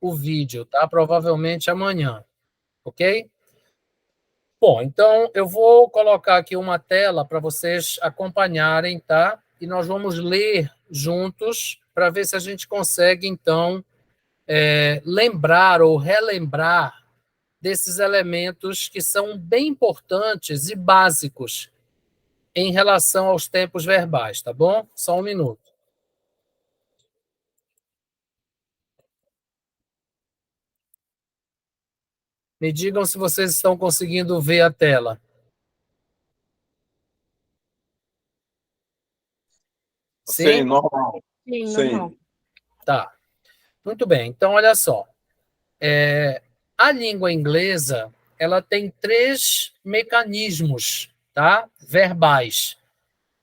o vídeo, tá? Provavelmente amanhã, ok? Bom, então eu vou colocar aqui uma tela para vocês acompanharem, tá? E nós vamos ler juntos para ver se a gente consegue, então, lembrar ou relembrar desses elementos que são bem importantes e básicos em relação aos tempos verbais, tá bom? Só um minuto. Me digam se vocês estão conseguindo ver a tela. Sim? Sim, normal. Sim, Sim. normal. Tá. Muito bem. Então, olha só. A língua inglesa, ela tem 3 mecanismos, tá? Verbais.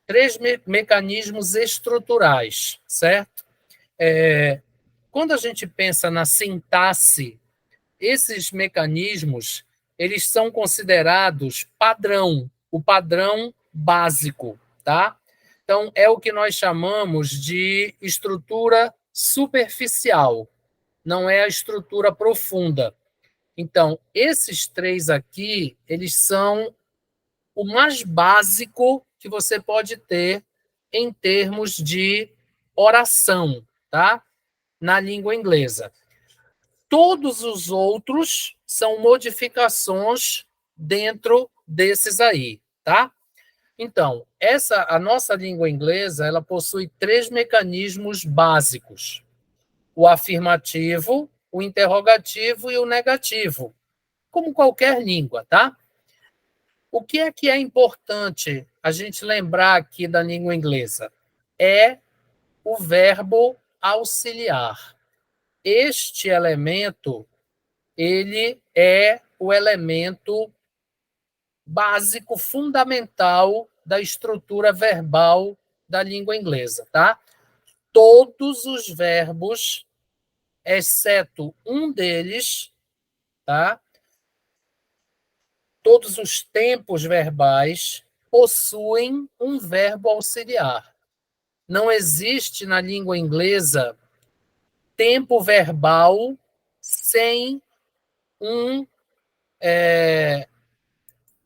3 mecanismos estruturais, certo? Quando a gente pensa na sintaxe, esses mecanismos, eles são considerados padrão, o padrão básico, tá? Então, é o que nós chamamos de estrutura superficial, não é a estrutura profunda. Então, esses 3 aqui, eles são o mais básico que você pode ter em termos de oração, tá? Na língua inglesa. Todos os outros são modificações dentro desses aí, tá? Então, a nossa língua inglesa, ela possui 3 mecanismos básicos: o afirmativo, o interrogativo e o negativo, como qualquer língua, tá? O que é importante a gente lembrar aqui da língua inglesa? É o verbo auxiliar. Este elemento, ele é o elemento básico, fundamental da estrutura verbal da língua inglesa, tá? Todos os verbos, exceto um deles, tá? Todos os tempos verbais possuem um verbo auxiliar. Não existe na língua inglesa tempo verbal sem um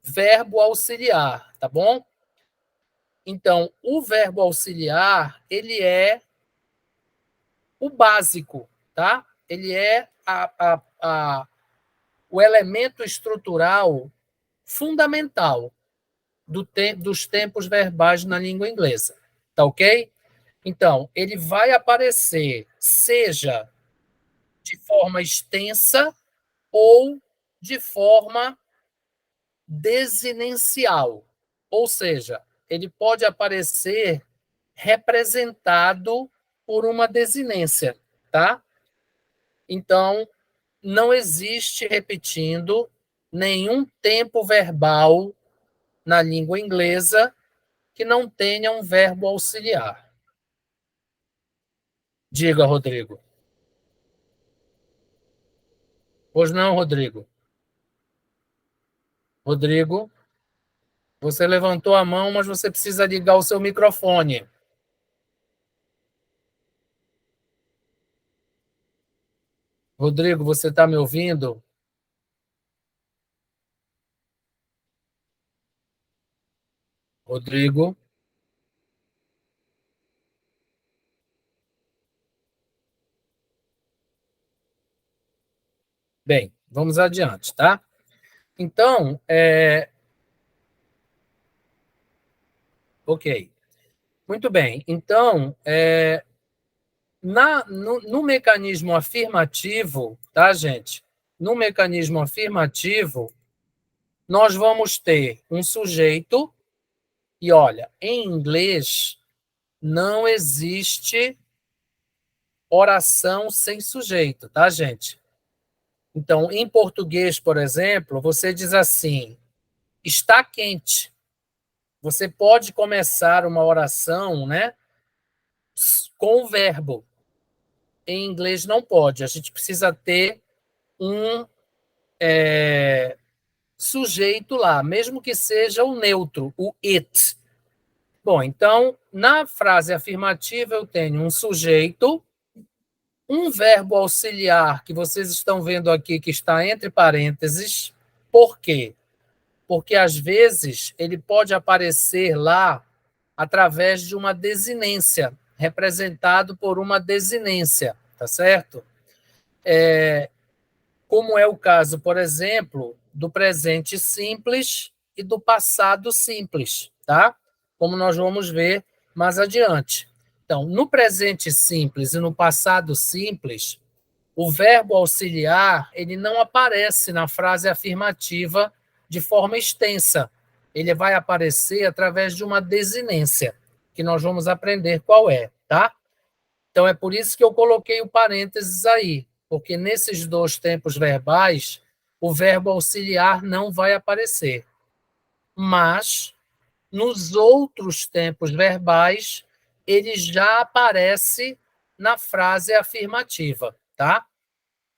verbo auxiliar, tá bom? Então, o verbo auxiliar, ele é o básico, tá? Ele é o elemento estrutural fundamental dos tempos verbais na língua inglesa, tá ok? Então, ele vai aparecer, seja de forma extensa ou de forma desinencial, ou seja, ele pode aparecer representado por uma desinência, tá? Então, não existe, repetindo, nenhum tempo verbal na língua inglesa que não tenha um verbo auxiliar. Diga, Rodrigo. Pois não, Rodrigo? Rodrigo, você levantou a mão, mas você precisa ligar o seu microfone. Rodrigo, você está me ouvindo? Rodrigo? Bem, vamos adiante, tá? Então, ok. Muito bem. Então, no mecanismo afirmativo, tá, gente? No mecanismo afirmativo, nós vamos ter um sujeito, e olha, em inglês não existe oração sem sujeito, tá, gente? Então, em português, por exemplo, você diz assim: está quente. Você pode começar uma oração, né, com o verbo. Em inglês não pode. A gente precisa ter um sujeito lá, mesmo que seja o neutro, o it. Bom, então, na frase afirmativa eu tenho um sujeito Um verbo auxiliar que vocês estão vendo aqui, que está entre parênteses, por quê? Porque, às vezes, ele pode aparecer lá através de uma desinência, representado por uma desinência, tá certo? Como é o caso, por exemplo, do presente simples e do passado simples, tá? Como nós vamos ver mais adiante. Então, no presente simples e no passado simples, o verbo auxiliar, ele não aparece na frase afirmativa de forma extensa. Ele vai aparecer através de uma desinência, que nós vamos aprender qual é, tá? Então, é por isso que eu coloquei o parênteses aí, porque nesses dois tempos verbais, o verbo auxiliar não vai aparecer. Mas, nos outros tempos verbais, ele já aparece na frase afirmativa, tá?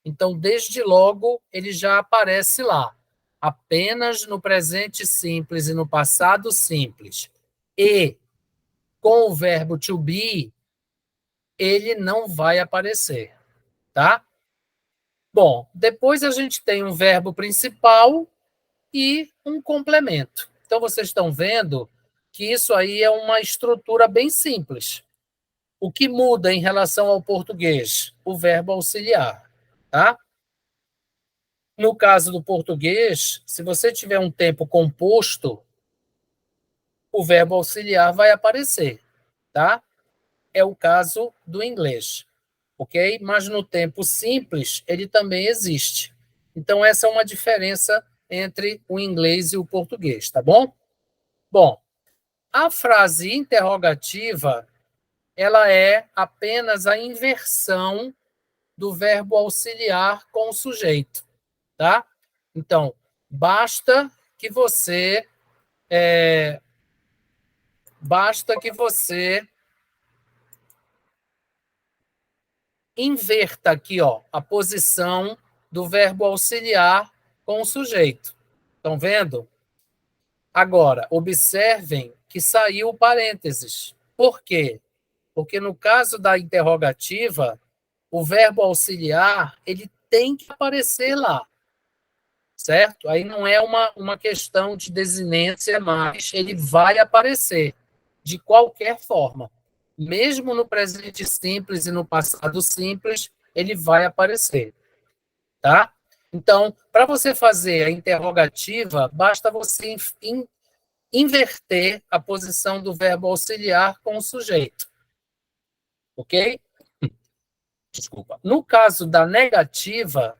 Então, desde logo, ele já aparece lá. Apenas no presente simples e no passado simples. E com o verbo to be, ele não vai aparecer, tá? Bom, depois a gente tem um verbo principal e um complemento. Então, vocês estão vendo que isso aí é uma estrutura bem simples. O que muda em relação ao português? O verbo auxiliar, tá? No caso do português, se você tiver um tempo composto, o verbo auxiliar vai aparecer, tá? É o caso do inglês, ok? Mas no tempo simples, ele também existe. Então, essa é uma diferença entre o inglês e o português, tá bom? Bom, a frase interrogativa, ela é apenas a inversão do verbo auxiliar com o sujeito, tá? Então, basta que você basta que você inverta aqui, ó, a posição do verbo auxiliar com o sujeito. Estão vendo? Agora, observem que saiu o parênteses. Por quê? Porque no caso da interrogativa, o verbo auxiliar, ele tem que aparecer lá, certo? Aí não é uma questão de desinência, mas ele vai aparecer de qualquer forma. Mesmo no presente simples e no passado simples, ele vai aparecer, tá? Então, para você fazer a interrogativa, basta você inverter a posição do verbo auxiliar com o sujeito, ok? Desculpa. No caso da negativa,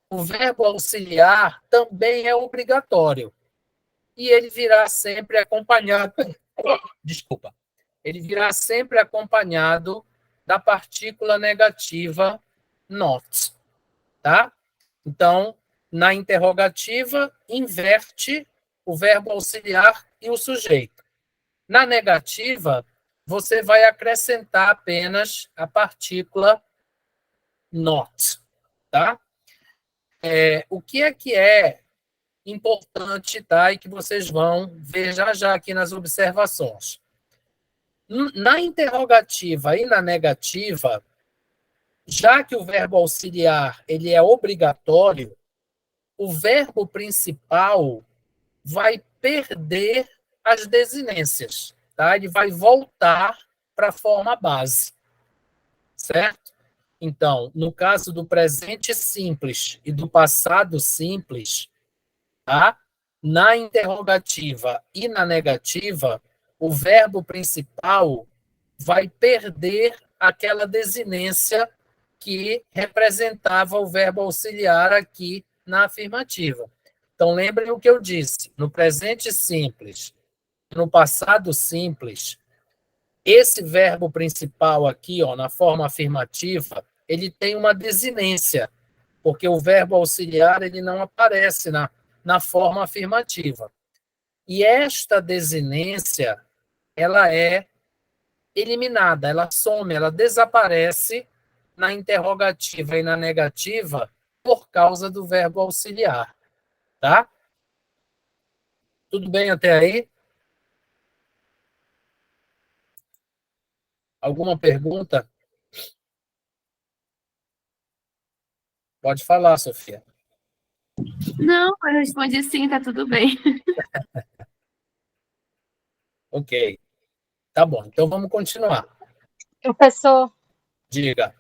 o verbo auxiliar também é obrigatório e ele virá sempre acompanhado, desculpa, ele virá sempre acompanhado da partícula negativa not, tá? Então, na interrogativa, inverte o verbo auxiliar e o sujeito. Na negativa, você vai acrescentar apenas a partícula not, tá? O que é importante, tá? E que vocês vão ver já já aqui nas observações. Na interrogativa e na negativa, já que o verbo auxiliar ele é obrigatório, o verbo principal vai perder as desinências, tá? Ele vai voltar para a forma base, certo? Então, no caso do presente simples e do passado simples, tá? Na interrogativa e na negativa, o verbo principal vai perder aquela desinência que representava o verbo auxiliar aqui na afirmativa. Então, lembrem o que eu disse: no presente simples, no passado simples, esse verbo principal aqui, ó, na forma afirmativa, ele tem uma desinência, porque o verbo auxiliar ele não aparece na forma afirmativa. E esta desinência, ela é eliminada, ela some, ela desaparece na interrogativa e na negativa por causa do verbo auxiliar, tá? Tudo bem até aí? Alguma pergunta? Pode falar, Sofia. Não, eu respondi sim, tá tudo bem. Ok. Tá bom, então vamos continuar. Professor, Diga.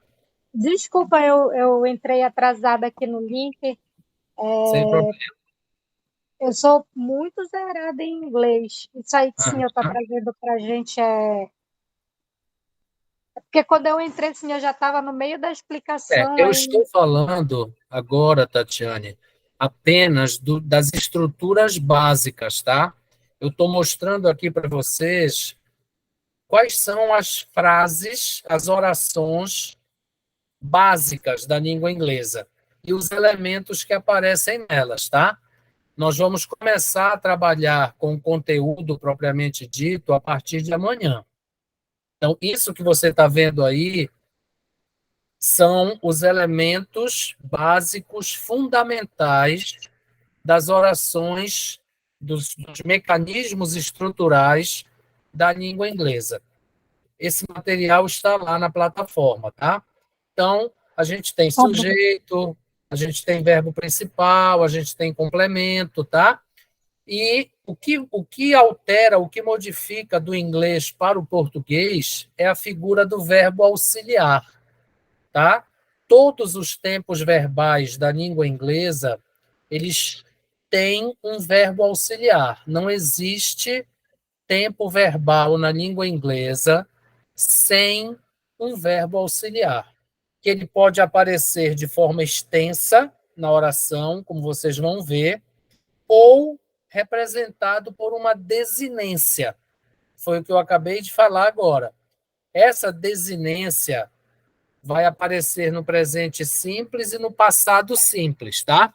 desculpa, eu entrei atrasada aqui no link. Sem problema. Eu sou muito zerada em inglês. Isso aí que o senhor está Aham. trazendo para a gente é. Porque quando eu entrei, o senhor já estava no meio da explicação. Eu Aí... estou falando agora, Tatiane, apenas das estruturas básicas, tá? Eu estou mostrando aqui para vocês quais são as frases, as orações básicas da língua inglesa e os elementos que aparecem nelas, tá? Nós vamos começar a trabalhar com o conteúdo propriamente dito a partir de amanhã. Então, isso que você está vendo aí são os elementos básicos fundamentais das orações, dos mecanismos estruturais da língua inglesa. Esse material está lá na plataforma, tá? Então, a gente tem Tá bom. sujeito, a gente tem verbo principal, a gente tem complemento, tá? E o que altera, o que modifica do inglês para o português é a figura do verbo auxiliar, tá? Todos os tempos verbais da língua inglesa, eles têm um verbo auxiliar. Não existe tempo verbal na língua inglesa sem um verbo auxiliar, que ele pode aparecer de forma extensa na oração, como vocês vão ver, ou representado por uma desinência. Foi o que eu acabei de falar agora. Essa desinência vai aparecer no presente simples e no passado simples, tá?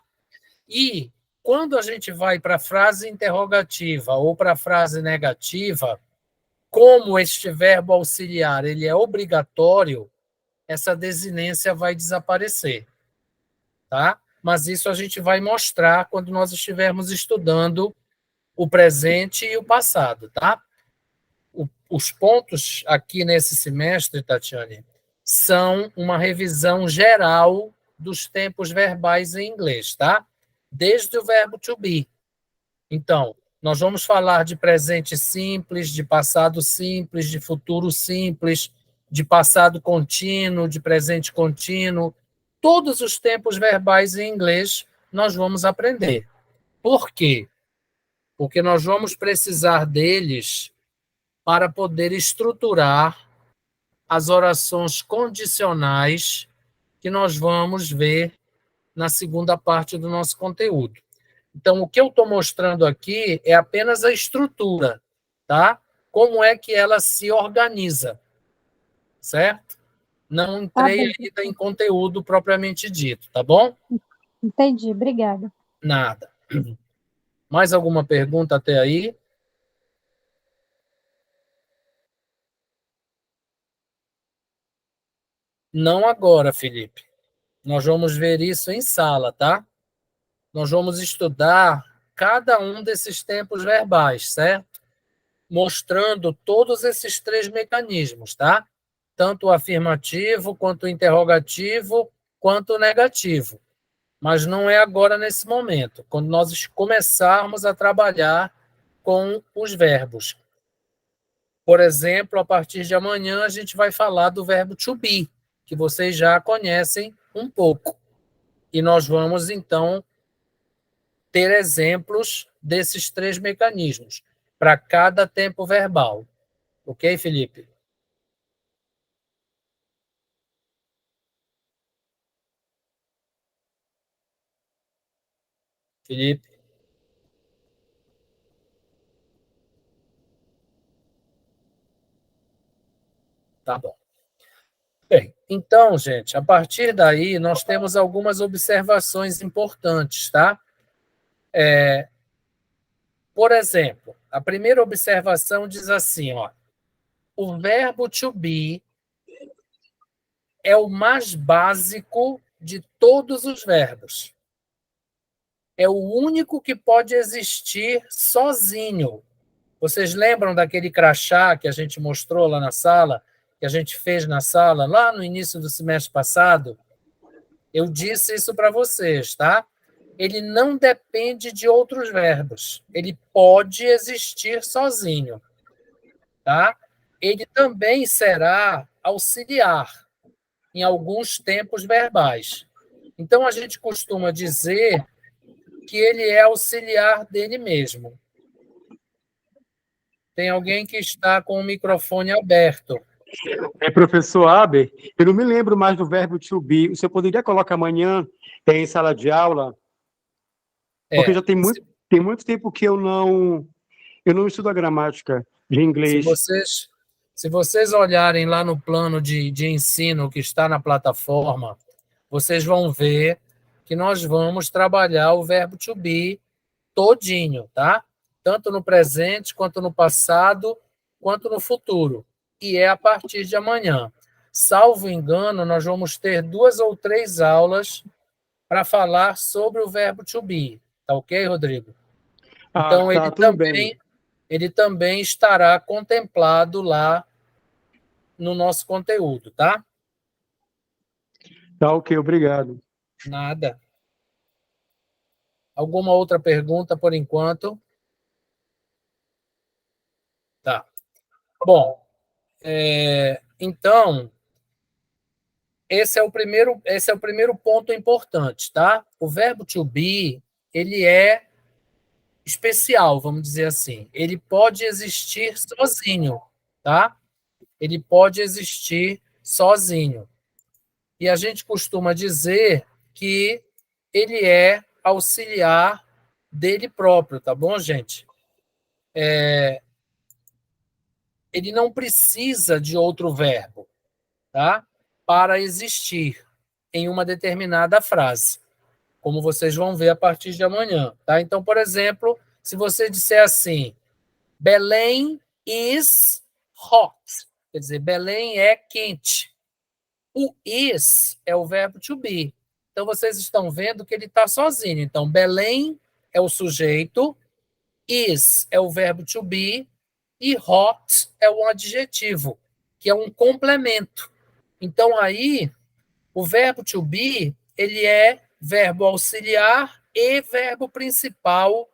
E quando a gente vai para a frase interrogativa ou para a frase negativa, como este verbo auxiliar ele é obrigatório, essa desinência vai desaparecer, tá? Mas isso a gente vai mostrar quando nós estivermos estudando o presente e o passado, tá? Os pontos aqui nesse semestre, Tatiane, são uma revisão geral dos tempos verbais em inglês, tá? Desde o verbo to be. Então, nós vamos falar de presente simples, de passado simples, de futuro simples, de passado contínuo, de presente contínuo. Todos os tempos verbais em inglês nós vamos aprender. Por quê? Porque nós vamos precisar deles para poder estruturar as orações condicionais que nós vamos ver na segunda parte do nosso conteúdo. Então, o que eu estou mostrando aqui é apenas a estrutura, tá? Como é que ela se organiza, certo? Não Tá entrei bom, ainda em conteúdo propriamente dito, tá bom? entendi. Obrigada. Nada. Mais alguma pergunta até aí? Não agora, Felipe. Nós vamos ver isso em sala, tá? Nós vamos estudar cada um desses tempos verbais, certo? Mostrando todos esses três mecanismos, tá? Tanto o afirmativo, quanto o interrogativo, quanto o negativo. Mas não é agora nesse momento, quando nós começarmos a trabalhar com os verbos. Por exemplo, a partir de amanhã a gente vai falar do verbo to be, que vocês já conhecem um pouco. E nós vamos, então, ter exemplos desses três mecanismos para cada tempo verbal. Ok, Felipe? Felipe? Tá bom. Bem, então, gente, a partir daí nós temos algumas observações importantes, tá? Por exemplo, a primeira observação diz assim, ó, o verbo to be é o mais básico de todos os verbos. É o único que pode existir sozinho. Vocês lembram daquele crachá que a gente mostrou lá na sala, que a gente fez na sala, lá no início do semestre passado? Eu disse isso para vocês, tá? Ele não depende de outros verbos. Ele pode existir sozinho, tá? Ele também será auxiliar em alguns tempos verbais. Então, a gente costuma dizer que ele é auxiliar dele mesmo. Tem alguém que está com o microfone aberto. Professor Aber, eu não me lembro mais do verbo to be. O senhor poderia colocar amanhã em sala de aula? Porque já tem muito tempo que eu não estudo a gramática de inglês. Se vocês olharem lá no plano de ensino que está na plataforma, vocês vão ver que nós vamos trabalhar o verbo to be todinho, tá? Tanto no presente, quanto no passado, quanto no futuro. E é a partir de amanhã. Salvo engano, nós vamos ter 2 ou 3 aulas para falar sobre o verbo to be. Tá ok, Rodrigo? Então, tá, tudo bem. Ele também estará contemplado lá no nosso conteúdo, tá? Tá ok, obrigado. Nada. Alguma outra pergunta por enquanto? Tá. Bom, então, esse é o primeiro ponto importante, tá? O verbo to be, ele é especial, vamos dizer assim. Ele pode existir sozinho, tá? Ele pode existir sozinho. E a gente costuma dizer que ele é auxiliar dele próprio, tá bom, gente? Ele não precisa de outro verbo, tá? Para existir em uma determinada frase, como vocês vão ver a partir de amanhã, tá? Então, por exemplo, se você disser assim, Belém is hot, quer dizer, Belém é quente. O is é o verbo to be. Então, vocês estão vendo que ele está sozinho. Então, Belém é o sujeito, is é o verbo to be, e hot é o adjetivo, que é um complemento. Então, aí, o verbo to be, ele é verbo auxiliar e verbo principal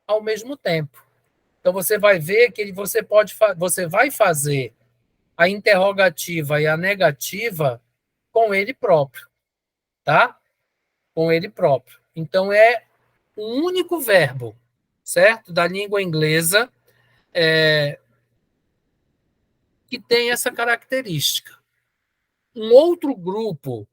ao mesmo tempo. Então, você vai ver que você vai fazer a interrogativa e a negativa com ele próprio, tá? Com ele próprio. Então, é um único verbo, certo? Da língua inglesa, que tem essa característica. Um outro grupo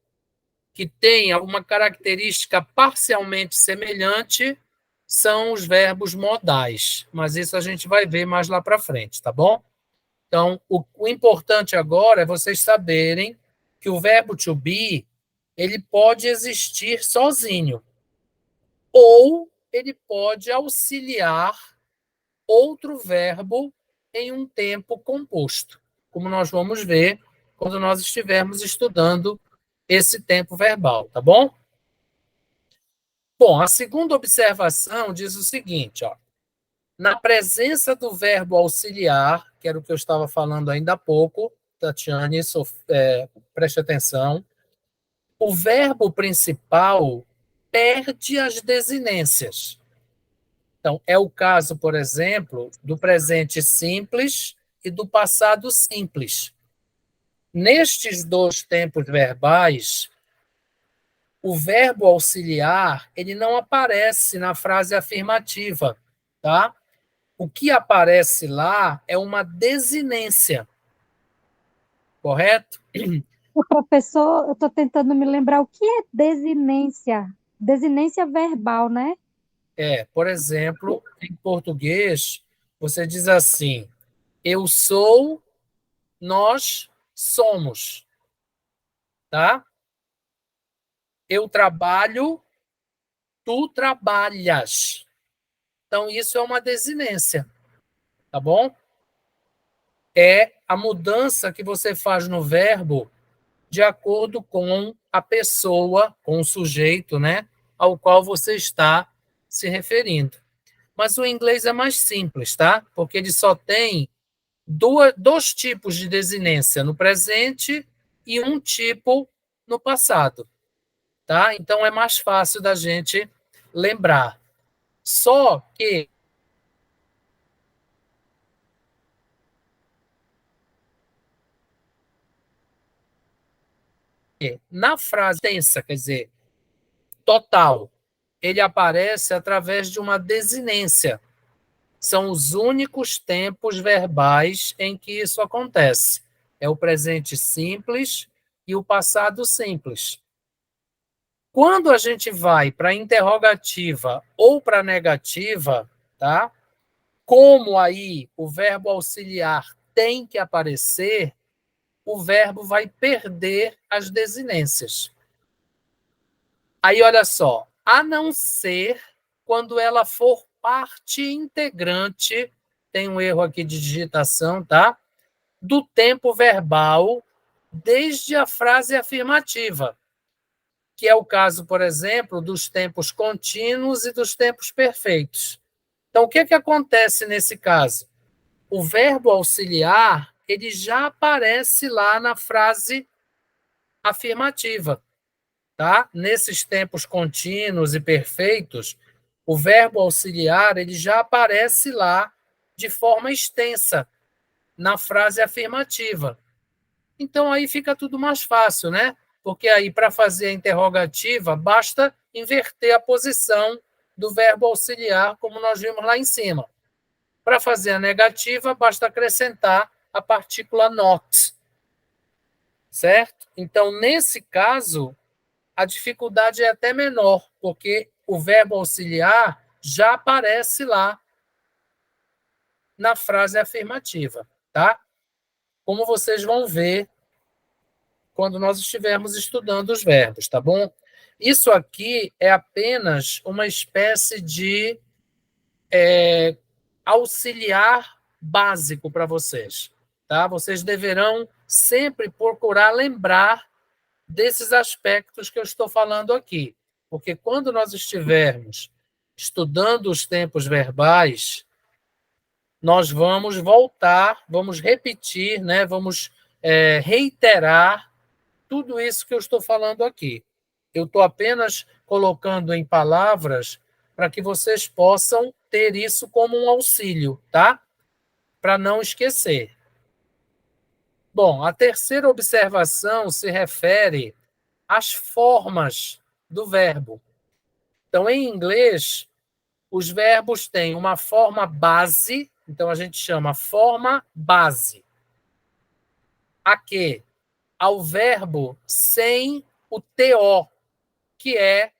que tem alguma característica parcialmente semelhante são os verbos modais, mas isso a gente vai ver mais lá para frente, tá bom? Então, o importante agora é vocês saberem que o verbo to be, ele pode existir sozinho, ou ele pode auxiliar outro verbo em um tempo composto, como nós vamos ver quando nós estivermos estudando esse tempo verbal, tá bom? Bom, a segunda observação diz o seguinte, ó. Na presença do verbo auxiliar, que era o que eu estava falando ainda há pouco, Tatiane, preste atenção, o verbo principal perde as desinências. Então, é o caso, por exemplo, do presente simples e do passado simples. Nestes 2 tempos verbais, o verbo auxiliar, ele não aparece na frase afirmativa, tá? O que aparece lá é uma desinência, correto? O professor, eu estou tentando me lembrar o que é desinência. Desinência verbal, né? Por exemplo, em português, você diz assim, eu sou, nós somos, tá? Eu trabalho, tu trabalhas. Então, isso é uma desinência, tá bom? É a mudança que você faz no verbo de acordo com a pessoa, com o sujeito, né, ao qual você está se referindo. Mas o inglês é mais simples, tá? Porque ele só tem 2 tipos de desinência no presente e um tipo no passado. tá? Então é mais fácil da gente lembrar. Só que na frase tensa, quer dizer, total, ele aparece através de uma desinência. São os únicos tempos verbais em que isso acontece. É o presente simples e o passado simples. Quando a gente vai para a interrogativa ou para a negativa, tá? Como aí o verbo auxiliar tem que aparecer, o verbo vai perder as desinências. Aí, olha só, a não ser quando ela for parte integrante, tem um erro aqui de digitação, tá? Do tempo verbal, desde a frase afirmativa, que é o caso, por exemplo, dos tempos contínuos e dos tempos perfeitos. Então, o que acontece nesse caso? O verbo auxiliar, ele já aparece lá na frase afirmativa, tá? Nesses tempos contínuos e perfeitos, o verbo auxiliar, ele já aparece lá de forma extensa na frase afirmativa. Então, aí fica tudo mais fácil, né? Porque aí, para fazer a interrogativa, basta inverter a posição do verbo auxiliar, como nós vimos lá em cima. Para fazer a negativa, basta acrescentar a partícula not. Certo? Então, nesse caso, a dificuldade é até menor, porque o verbo auxiliar já aparece lá na frase afirmativa, tá? Como vocês vão ver quando nós estivermos estudando os verbos, tá bom? Isso aqui é apenas uma espécie de auxiliar básico para vocês, tá? Vocês deverão sempre procurar lembrar desses aspectos que eu estou falando aqui, porque quando nós estivermos estudando os tempos verbais, nós vamos voltar, vamos repetir, né? Vamos reiterar tudo isso que eu estou falando aqui. Eu estou apenas colocando em palavras para que vocês possam ter isso como um auxílio, tá? Para não esquecer. Bom, a terceira observação se refere às formas do verbo. Então, em inglês, os verbos têm uma forma base, então a gente chama forma base. A quê? Ao verbo sem o TO, que é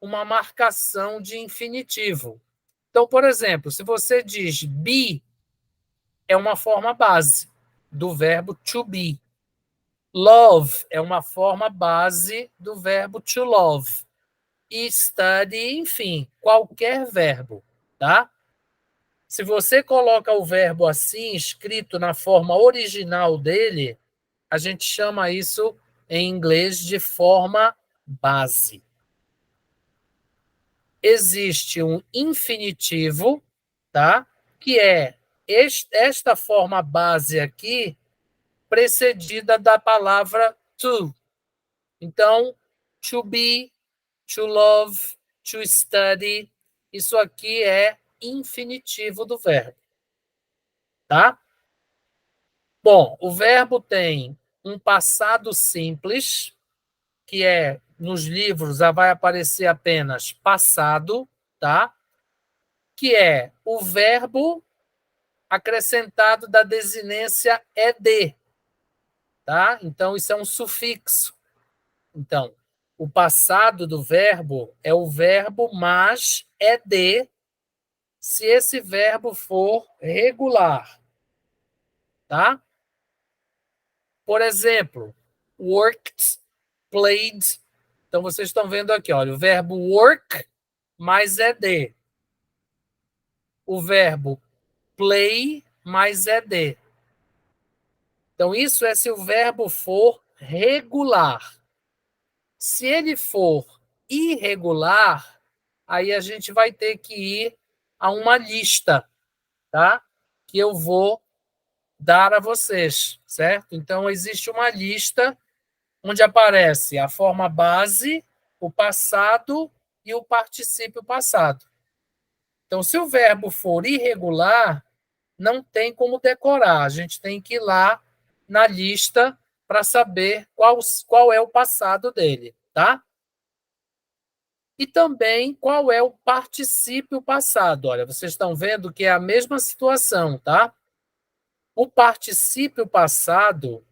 uma marcação de infinitivo. Então, por exemplo, se você diz be, é uma forma base do verbo to be. Love é uma forma base do verbo to love. E study, enfim, qualquer verbo, tá? Se você coloca o verbo assim, escrito na forma original dele, a gente chama isso em inglês de forma base. Existe um infinitivo, tá? Que é esta forma base aqui, precedida da palavra to. Então, to be, to love, to study, isso aqui é infinitivo do verbo. Tá? Bom, o verbo tem um passado simples, que nos livros vai aparecer apenas passado, tá? Que é o verbo acrescentado da desinência ed, tá? Então, isso é um sufixo. Então, o passado do verbo é o verbo mais ed, se esse verbo for regular, tá? Por exemplo, worked, played. Então, vocês estão vendo aqui, olha, o verbo work mais ed. O verbo play mais ed. Então, isso é se o verbo for regular. Se ele for irregular, aí a gente vai ter que ir a uma lista, tá? Que eu vou dar a vocês, certo? Então, existe uma lista onde aparece a forma base, o passado e o particípio passado. Então, se o verbo for irregular, não tem como decorar. A gente tem que ir lá na lista para saber qual é o passado dele, tá? E também qual é o particípio passado. Olha, vocês estão vendo que é a mesma situação, tá? O particípio passado,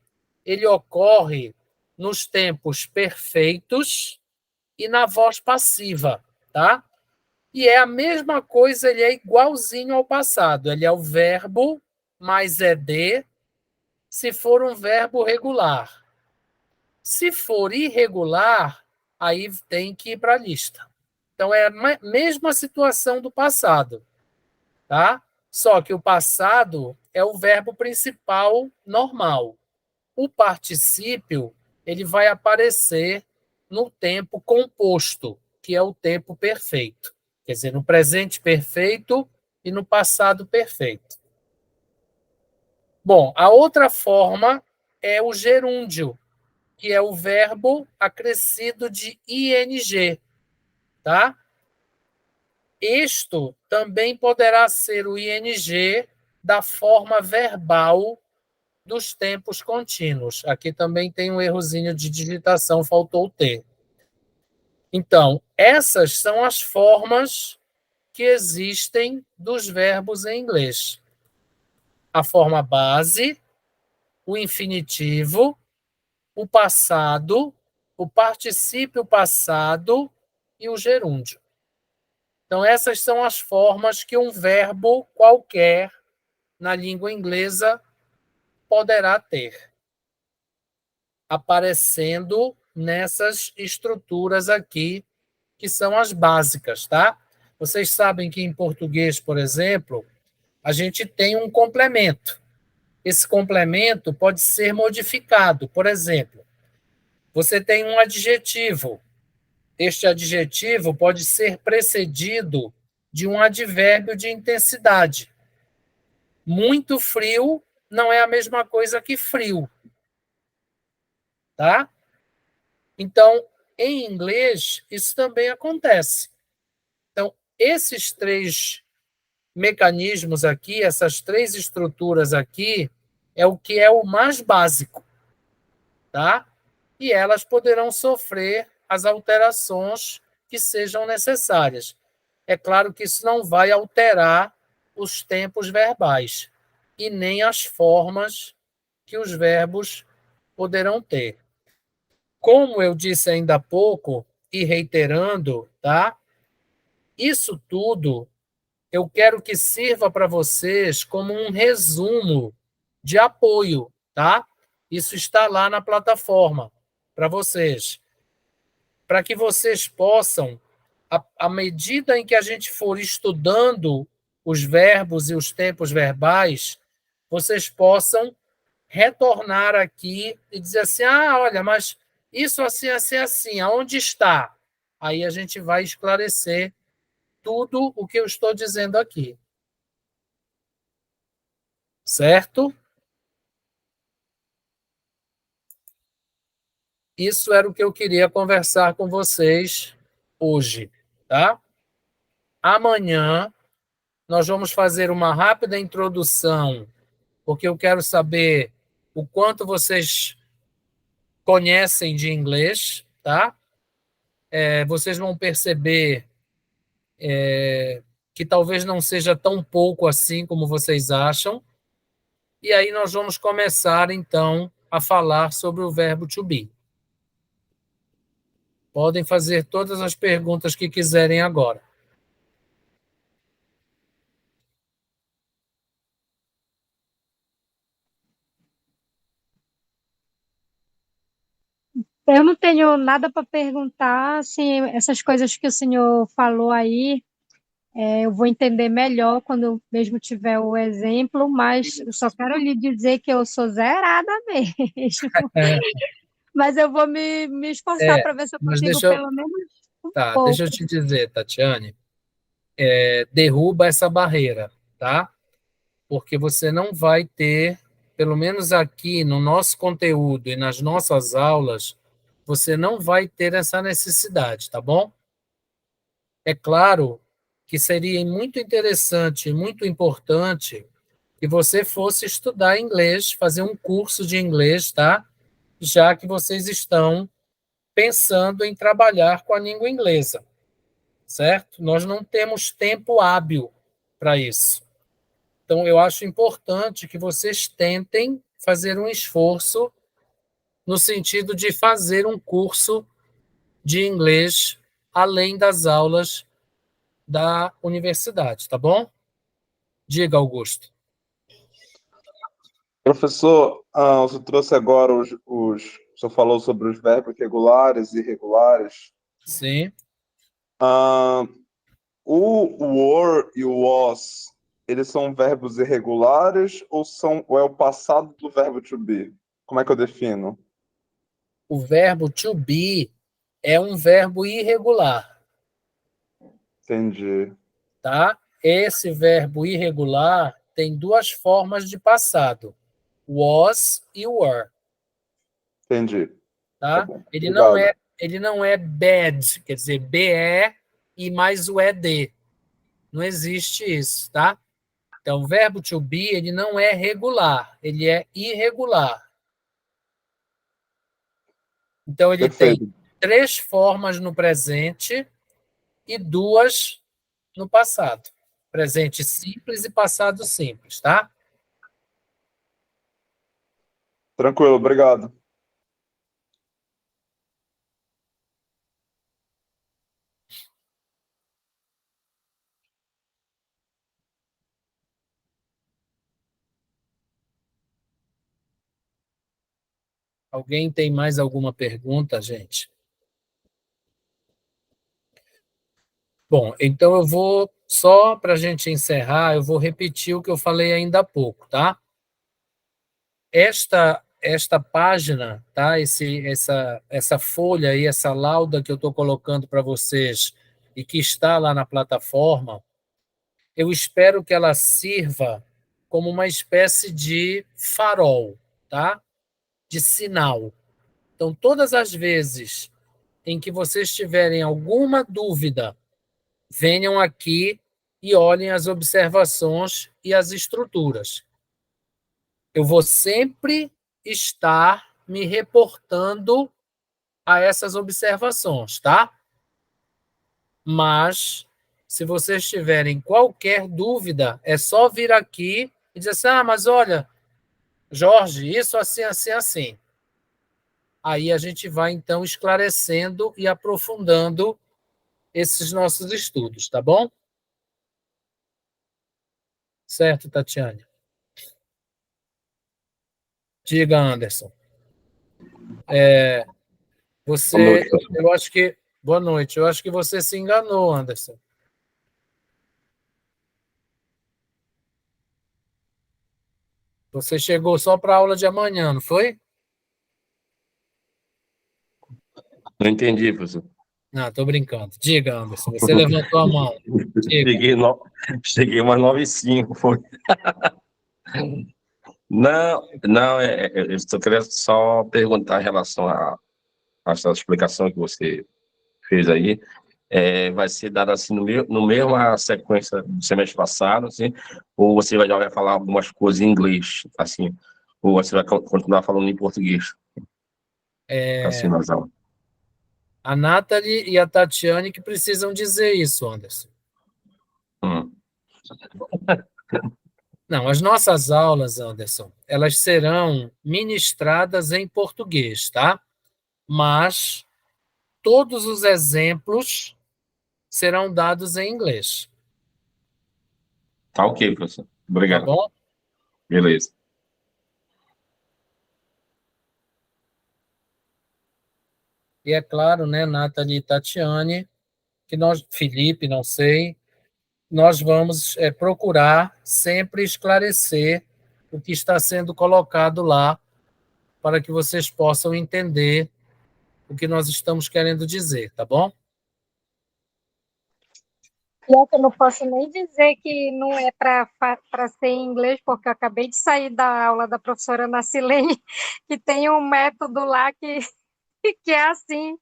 ele ocorre nos tempos perfeitos e na voz passiva, tá? E é a mesma coisa, ele é igualzinho ao passado. Ele é o verbo mais ed, se for um verbo regular. Se for irregular, aí tem que ir para a lista. Então, é a mesma situação do passado, tá? Só que o passado é o verbo principal normal. O particípio, ele vai aparecer no tempo composto, que é o tempo perfeito. Quer dizer, no presente perfeito e no passado perfeito. Bom, a outra forma é o gerúndio, que é o verbo acrescido de ing, tá? Isto também poderá ser o ing da forma verbal dos tempos contínuos. Aqui também tem um errozinho de digitação, faltou o T. Então, essas são as formas que existem dos verbos em inglês. A forma base, o infinitivo, o passado, o particípio passado e o gerúndio. Então, essas são as formas que um verbo qualquer na língua inglesa poderá ter, aparecendo nessas estruturas aqui, que são as básicas, tá? Vocês sabem que em português, por exemplo, a gente tem um complemento. Esse complemento pode ser modificado. Por exemplo, você tem um adjetivo. Este adjetivo pode ser precedido de um advérbio de intensidade. Muito frio não é a mesma coisa que frio, tá? Então, em inglês, isso também acontece. Então, esses três mecanismos aqui, essas três estruturas aqui, é o que é o mais básico, tá? E elas poderão sofrer as alterações que sejam necessárias. É claro que isso não vai alterar os tempos verbais e nem as formas que os verbos poderão ter. Como eu disse ainda há pouco, e reiterando, tá? Isso tudo eu quero que sirva para vocês como um resumo de apoio, tá? Isso está lá na plataforma para vocês. Para que vocês possam, à medida em que a gente for estudando os verbos e os tempos verbais, vocês possam retornar aqui e dizer assim, olha, mas isso assim, assim, assim, aonde está? Aí a gente vai esclarecer tudo o que eu estou dizendo aqui. Certo? Isso era o que eu queria conversar com vocês hoje, tá? Amanhã nós vamos fazer uma rápida introdução, porque eu quero saber o quanto vocês conhecem de inglês, tá? Vocês vão perceber que talvez não seja tão pouco assim como vocês acham. E aí nós vamos começar, então, a falar sobre o verbo to be. Podem fazer todas as perguntas que quiserem agora. Eu não tenho nada para perguntar, assim, essas coisas que o senhor falou aí, eu vou entender melhor quando eu mesmo tiver o exemplo, mas eu só quero lhe dizer que eu sou zerada mesmo. Mas eu vou me esforçar para ver se eu Mas consigo pelo menos um pouco. deixa eu te dizer, Tatiane, derruba essa barreira, tá? Porque você não vai ter, pelo menos aqui no nosso conteúdo e nas nossas aulas, você não vai ter essa necessidade, tá bom? É claro que seria muito interessante, muito importante que você fosse estudar inglês, fazer um curso de inglês, tá? Já que vocês estão pensando em trabalhar com a língua inglesa, certo? Nós não temos tempo hábil para isso. Então, eu acho importante que vocês tentem fazer um esforço no sentido de fazer um curso de inglês além das aulas da universidade, tá bom? Diga, Augusto. Professor, você trouxe agora o senhor falou sobre os verbos regulares e irregulares. Sim. O were e o was, eles são verbos irregulares ou é o passado do verbo to be? Como é que eu defino? O verbo to be é um verbo irregular. Entendi. Tá? Esse verbo irregular tem duas formas de passado: was e were. Entendi. Tá? Tá bom. Ele não é bad, quer dizer, be e mais o ed. Não existe isso, tá? Então, o verbo to be, ele não é regular, ele é irregular. Então, ele Perfeito. tem 3 formas no presente e 2 no passado. Presente simples e passado simples, tá? Tranquilo, obrigado. Alguém tem mais alguma pergunta, gente? Bom, então eu vou, só para a gente encerrar, eu vou repetir o que eu falei ainda há pouco, tá? Esta página, tá? Essa folha aí, essa lauda que eu estou colocando para vocês e que está lá na plataforma, eu espero que ela sirva como uma espécie de farol, tá? De sinal. Então, todas as vezes em que vocês tiverem alguma dúvida, venham aqui e olhem as observações e as estruturas. Eu vou sempre estar me reportando a essas observações, tá? Mas, se vocês tiverem qualquer dúvida, é só vir aqui e dizer assim, mas olha, Jorge, isso assim, assim, assim. Aí a gente vai, então, esclarecendo e aprofundando esses nossos estudos, tá bom? Certo, Tatiane? Diga, Anderson. Você, eu acho que... Boa noite. Eu acho que você se enganou, Anderson. Você chegou só para a aula de amanhã, não foi? Não entendi, professor. Não, estou brincando. Diga, Anderson, você levantou a mão. Diga. Cheguei umas 9h05, foi. Não, eu estou querendo só perguntar em relação a essa explicação que você fez aí. Vai ser dada assim no mesma sequência do semestre passado, assim, ou você já vai falar algumas coisas em inglês, assim, ou você vai continuar falando em português? Assim, nas aulas. A Nathalie e a Tatiane que precisam dizer isso, Anderson. Não, as nossas aulas, Anderson, elas serão ministradas em português, tá? Mas todos os exemplos serão dados em inglês. Tá ok, professor. Obrigado. Tá bom? Beleza. E é claro, né, Nathalie e Tatiane, que nós, Felipe, não sei, nós vamos procurar sempre esclarecer o que está sendo colocado lá para que vocês possam entender o que nós estamos querendo dizer, tá bom? Pior que eu não posso nem dizer que não é para ser em inglês, porque eu acabei de sair da aula da professora Nacilene, que tem um método lá que que é assim.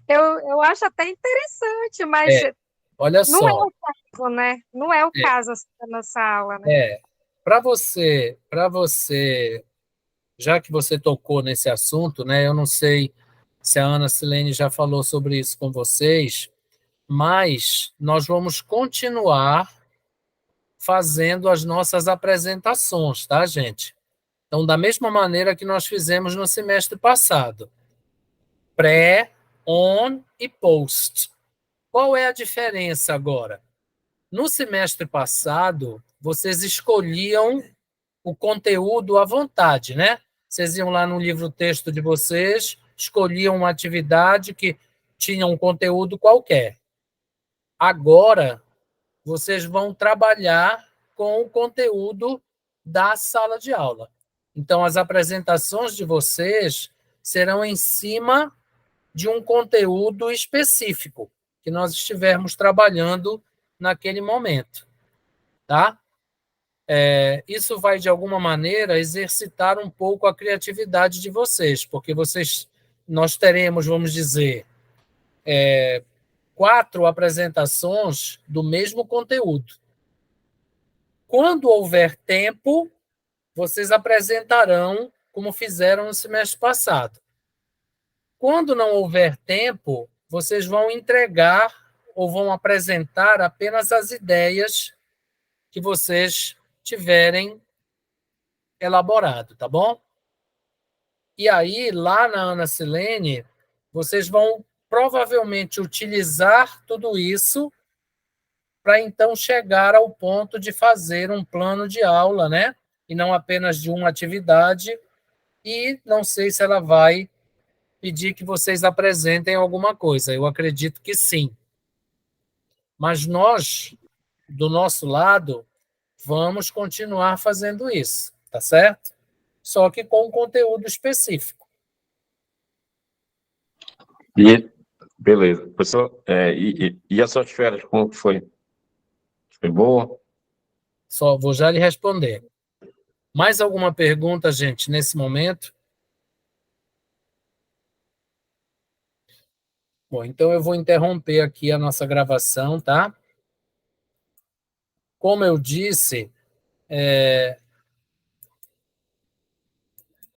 Eu acho até interessante, mas Olha não é só, o caso, né? Não é o é, caso assim, da nossa aula, né? para você, já que você tocou nesse assunto, né? Eu não sei se a Ana Silene já falou sobre isso com vocês, mas nós vamos continuar fazendo as nossas apresentações, tá, gente? Então, da mesma maneira que nós fizemos no semestre passado, pré, on e post. Qual é a diferença agora? No semestre passado, vocês escolhiam o conteúdo à vontade, né? Vocês iam lá no livro-texto de vocês, escolhiam uma atividade que tinha um conteúdo qualquer. Agora, vocês vão trabalhar com o conteúdo da sala de aula. Então, as apresentações de vocês serão em cima de um conteúdo específico que nós estivermos trabalhando naquele momento, tá? Isso vai, de alguma maneira, exercitar um pouco a criatividade de vocês, porque nós teremos, vamos dizer, 4 apresentações do mesmo conteúdo. Quando houver tempo, vocês apresentarão como fizeram no semestre passado. Quando não houver tempo, vocês vão entregar ou vão apresentar apenas as ideias que vocês tiverem elaborado, tá bom? E aí, lá na Ana Silene, vocês vão provavelmente utilizar tudo isso para então chegar ao ponto de fazer um plano de aula, né? E não apenas de uma atividade. E não sei se ela vai pedir que vocês apresentem alguma coisa. Eu acredito que sim. Mas nós, do nosso lado, vamos continuar fazendo isso, tá certo? Só que com um conteúdo específico. E, beleza. Professor, e as suas férias, como que foi? Foi boa? Só vou já lhe responder. Mais alguma pergunta, gente, nesse momento? Bom, então eu vou interromper aqui a nossa gravação, tá? Como eu disse,